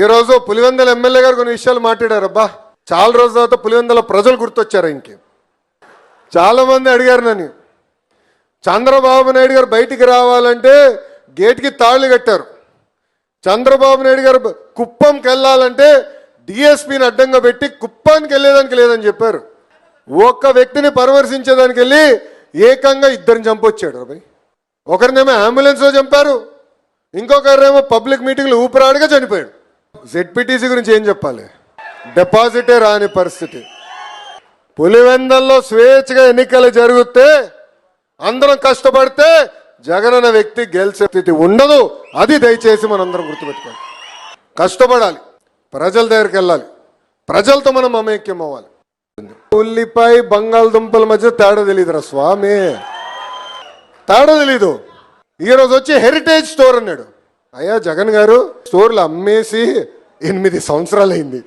ఈరోజు పులివెందుల ఎమ్మెల్యే గారు కొన్ని విషయాలు మాట్లాడారు. అబ్బా చాలా రోజుల తర్వాత పులివెందుల ప్రజలు గుర్తొచ్చారు. చాలా మంది అడిగారు నన్ను, చంద్రబాబు నాయుడు గారు బయటికి రావాలంటే గేట్కి తాళి కట్టారు, చంద్రబాబు నాయుడు గారు కుప్పంకి వెళ్ళాలంటే డిఎస్పీని అడ్డంగా పెట్టి కుప్పానికి వెళ్ళేదానికి లేదని చెప్పారు. ఒక్క వ్యక్తిని పరామర్శించేదానికి వెళ్ళి ఏకంగా ఇద్దరిని చంపొచ్చాడు. అబ్బాయి ఒకరినేమో అంబులెన్స్లో చంపారు, ఇంకొకరేమో పబ్లిక్ మీటింగ్లో ఊపిరాడిగా చనిపోయాడు. జెడ్పీటీసీ గురించి ఏం చెప్పాలి? డిపాజిటే రాని పరిస్థితి. పులివెందల్లో స్వేచ్ఛగా ఎన్నికలు జరిగితే అందరం కష్టపడితే జగన్ అనే వ్యక్తి గెలిచే స్థితి ఉండదు. అది దయచేసి మనందరం గుర్తుపెట్టుకోవాలి. కష్టపడాలి, ప్రజల దగ్గరికి వెళ్ళాలి, ప్రజలతో మనం మమేక్యం అవ్వాలి. ఉల్లిపాయ బంగాళదుంపల మధ్య తేడా తెలియదురా స్వామి, తేడా తెలీదు. ఈరోజు వచ్చి హెరిటేజ్ స్టోర్ అన్నాడు. అయ్యా జగన్ గారు, స్టోర్లు అమ్మేసి 8 సంవత్సరాలు అయింది,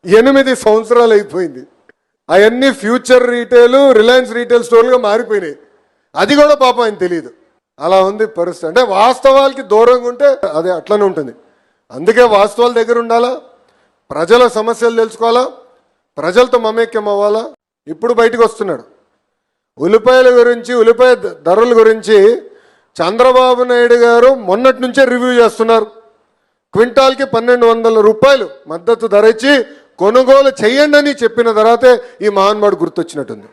8 సంవత్సరాలు అయిపోయింది. అవన్నీ ఫ్యూచర్ రీటైల్, రిలయన్స్ రీటైల్ స్టోర్లుగా మారిపోయినాయి. అది కూడా పాపం ఆయన తెలియదు. అలా ఉంది పరిస్థితి. అంటే వాస్తవాలకి దూరంగా ఉంటే అదే అట్లనే ఉంటుంది. అందుకే వాస్తవాల దగ్గర ఉండాలా, ప్రజల సమస్యలు తెలుసుకోవాలా, ప్రజలతో మమేక్యం అవ్వాలా. ఇప్పుడు బయటకు వస్తున్నాడు ఉల్లిపాయల గురించి, ఉల్లిపాయ ధరల గురించి చంద్రబాబు నాయుడు గారు మొన్నటి నుంచే రివ్యూ చేస్తున్నారు. క్వింటాల్కి 1200 రూపాయలు మద్దతు ధర ఇచ్చి కొనుగోలు చెయ్యండి అని చెప్పిన తర్వాతే ఈ మహానుభావుడు గుర్తొచ్చినట్టుంది.